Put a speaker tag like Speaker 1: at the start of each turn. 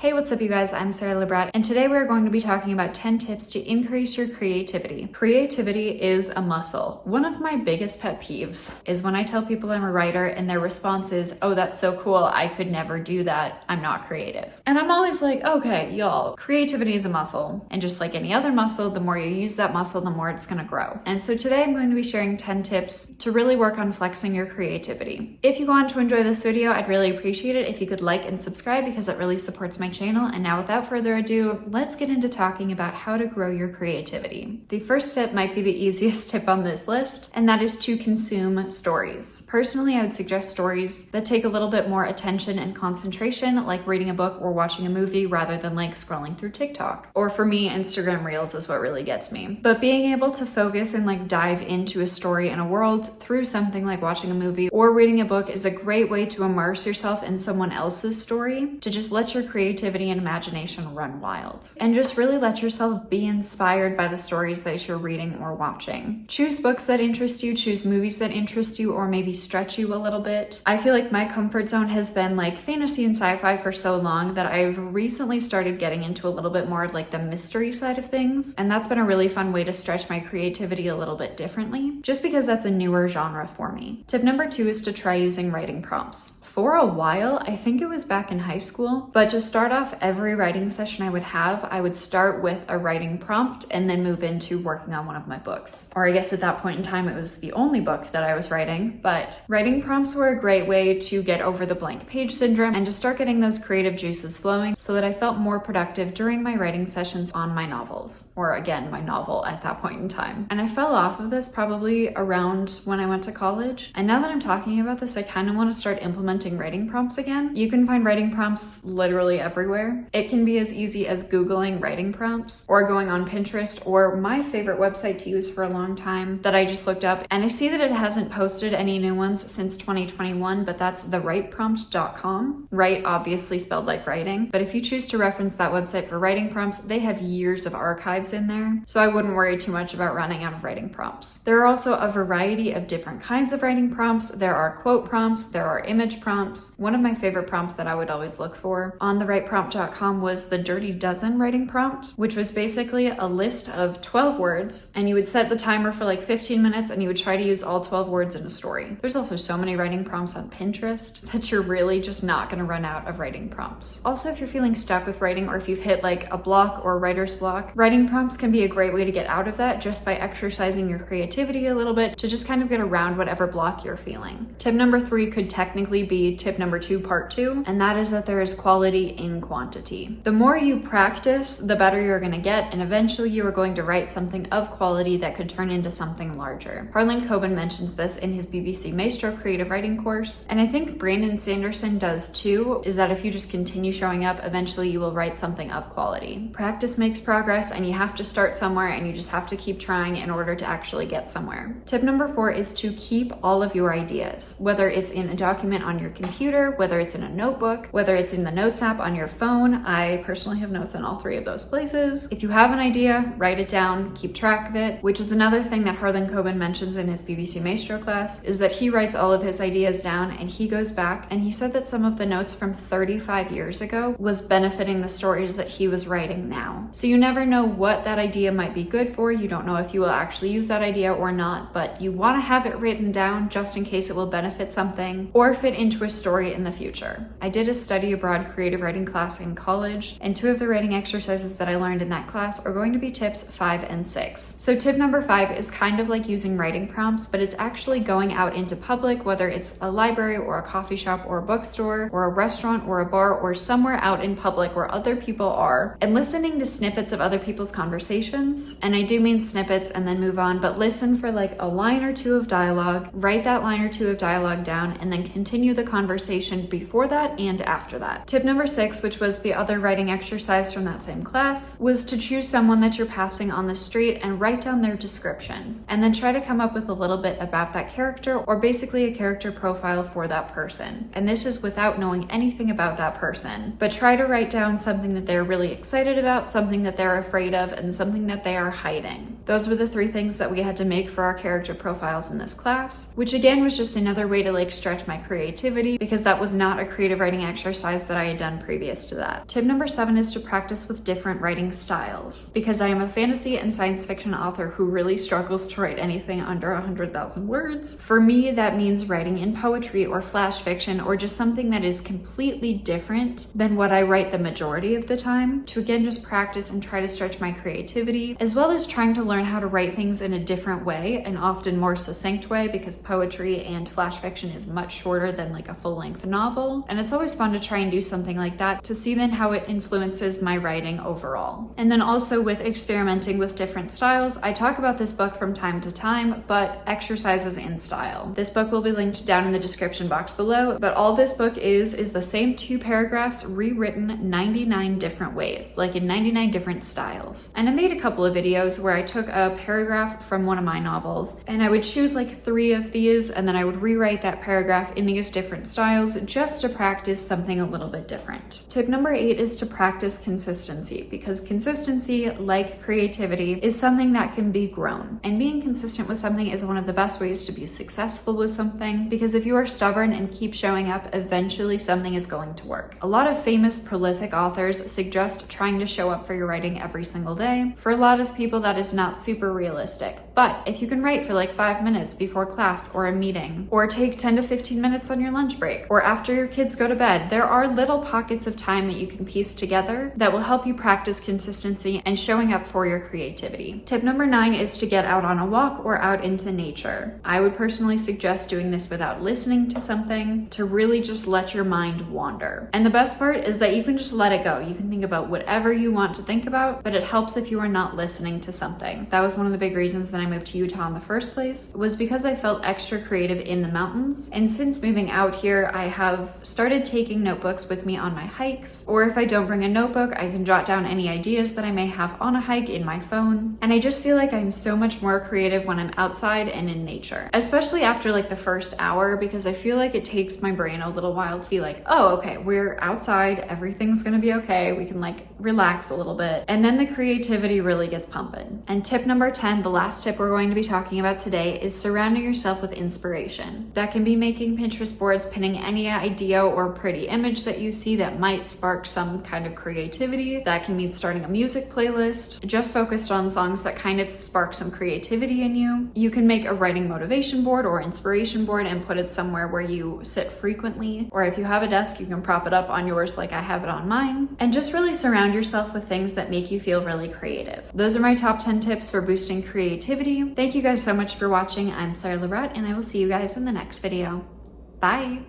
Speaker 1: Hey, what's up you guys? I'm Sara Lubratt, and today we're going to be talking about 10 tips to increase your creativity. Creativity is a muscle. One of my biggest pet peeves is when I tell people I'm a writer and their response is, oh, that's so cool, I could never do that, I'm not creative. And I'm always like, okay, y'all, creativity is a muscle, and just like any other muscle, the more you use that muscle, the more it's gonna grow. And so today I'm going to be sharing 10 tips to really work on flexing your creativity. If you go on to enjoy this video, I'd really appreciate it if you could like and subscribe because it really supports my channel. And now without further ado, let's get into talking about how to grow your creativity. The first tip might be the easiest tip on this list, and that is to consume stories. Personally, I would suggest stories that take a little bit more attention and concentration, like reading a book or watching a movie rather than like scrolling through TikTok. Or for me, Instagram Reels is what really gets me. But being able to focus and like dive into a story and a world through something like watching a movie or reading a book is a great way to immerse yourself in someone else's story, to just let your creativity and imagination run wild. And just really let yourself be inspired by the stories that you're reading or watching. Choose books that interest you, choose movies that interest you, or maybe stretch you a little bit. I feel like my comfort zone has been like fantasy and sci-fi for so long that I've recently started getting into a little bit more of like the mystery side of things. And that's been a really fun way to stretch my creativity a little bit differently, just because that's a newer genre for me. Tip number 2 is to try using writing prompts. For a while, I think it was back in high school, but to start off every writing session I would start with a writing prompt and then move into working on one of my books. Or I guess at that point in time, it was the only book that I was writing, but writing prompts were a great way to get over the blank page syndrome and to start getting those creative juices flowing so that I felt more productive during my writing sessions on my novels, or again, my novel at that point in time. And I fell off of this probably around when I went to college. And now that I'm talking about this, I kind of want to start implementing writing prompts again. You can find writing prompts literally everywhere. It can be as easy as Googling writing prompts or going on Pinterest, or my favorite website to use for a long time that I just looked up. And I see that it hasn't posted any new ones since 2021, but that's thewriteprompt.com. Write obviously spelled like writing, but if you choose to reference that website for writing prompts, they have years of archives in there. So I wouldn't worry too much about running out of writing prompts. There are also a variety of different kinds of writing prompts. There are quote prompts, there are image prompts. One of my favorite prompts that I would always look for on thewriteprompt.com was the Dirty Dozen writing prompt, which was basically a list of 12 words, and you would set the timer for like 15 minutes and you would try to use all 12 words in a story. There's also so many writing prompts on Pinterest that you're really just not going to run out of writing prompts. Also, if you're feeling stuck with writing or if you've hit like a block or writer's block, writing prompts can be a great way to get out of that just by exercising your creativity a little bit to just kind of get around whatever block you're feeling. Tip number 3 could technically be tip number 2 part 2, and that is that there is quality in quantity. The more you practice, the better you're going to get, and eventually you are going to write something of quality that could turn into something larger. Harlan Coben mentions this in his BBC Maestro creative writing course, and I think Brandon Sanderson does too, is that if you just continue showing up, eventually you will write something of quality. Practice makes progress, and you have to start somewhere, and you just have to keep trying in order to actually get somewhere. Tip number 4 is to keep all of your ideas, whether it's in a document on your computer, whether it's in a notebook, whether it's in the notes app on your phone. I personally have notes in all 3 of those places. If you have an idea, write it down, keep track of it, which is another thing that Harlan Coben mentions in his BBC Maestro class, is that he writes all of his ideas down and he goes back and he said that some of the notes from 35 years ago was benefiting the stories that he was writing now. So you never know what that idea might be good for. You don't know if you will actually use that idea or not, but you want to have it written down just in case it will benefit something or fit into a story in the future. I did a study abroad creative writing class in college, and 2 of the writing exercises that I learned in that class are going to be tips 5 and 6. So tip number 5 is kind of like using writing prompts, but it's actually going out into public, whether it's a library or a coffee shop or a bookstore or a restaurant or a bar or somewhere out in public where other people are, and listening to snippets of other people's conversations. And I do mean snippets and then move on, but listen for like a line or 2 of dialogue, write that line or 2 of dialogue down, and then continue the conversation before that and after that. Tip number 6, which was the other writing exercise from that same class, was to choose someone that you're passing on the street and write down their description, and then try to come up with a little bit about that character, or basically a character profile for that person. And this is without knowing anything about that person, but try to write down something that they're really excited about, something that they're afraid of, and something that they are hiding. Those were the 3 things that we had to make for our character profiles in this class, which again was just another way to like stretch my creativity because that was not a creative writing exercise that I had done previous to that. Tip number 7 is to practice with different writing styles. Because I am a fantasy and science fiction author who really struggles to write anything under 100,000 words, for me that means writing in poetry or flash fiction or just something that is completely different than what I write the majority of the time, to again just practice and try to stretch my creativity, as well as trying to learn how to write things in a different way, an often more succinct way, because poetry and flash fiction is much shorter than like a full-length novel. And it's always fun to try and do something like that to see then how it influences my writing overall. And then also with experimenting with different styles, I talk about this book from time to time, but exercises in style. This book will be linked down in the description box below, but all this book is the same 2 paragraphs rewritten 99 different ways, like in 99 different styles. And I made a couple of videos where I took a paragraph from one of my novels and I would choose like 3 of these and then I would rewrite that paragraph in these different styles just to practice something a little bit different. Tip number 8 is to practice consistency, because consistency, like creativity, is something that can be grown. And being consistent with something is one of the best ways to be successful with something, because if you are stubborn and keep showing up, eventually something is going to work. A lot of famous, prolific authors suggest trying to show up for your writing every single day. For a lot of people, that is not super realistic. But if you can write for like 5 minutes before class or a meeting, or take 10 to 15 minutes on your lunch break, or after your kids go to bed, there are little pockets of time that you can piece together that will help you practice consistency and showing up for your creativity. Tip number 9 is to get out on a walk or out into nature. I would personally suggest doing this without listening to something, to really just let your mind wander. And the best part is that you can just let it go. You can think about whatever you want to think about, but it helps if you are not listening to something. That was one of the big reasons that I moved to Utah in the first place, was because I felt extra creative in the mountains. And since moving out here, I have started taking notebooks with me on my hikes, or if I don't bring a notebook, I can jot down any ideas that I may have on a hike in my phone. And I just feel like I'm so much more creative when I'm outside and in nature, especially after like the first hour, because I feel like it takes my brain a little while to be like, oh, okay, we're outside, everything's gonna be okay, we can like relax a little bit. And then the creativity really gets pumping. And tip number 10, the last tip we're going to be talking about today, is surrounding yourself with inspiration. That can be making Pinterest boards, pinning any idea or pretty image that you see that might spark some kind of creativity. That can mean starting a music playlist just focused on songs that kind of spark some creativity in you. You can make a writing motivation board or inspiration board and put it somewhere where you sit frequently, or if you have a desk, you can prop it up on yours like I have it on mine, and just really surround yourself with things that make you feel really creative. Those are my top 10 tips for boosting creativity. Thank you guys so much for watching. I'm Sara Lubratt, and I will see you guys in the next video. Bye!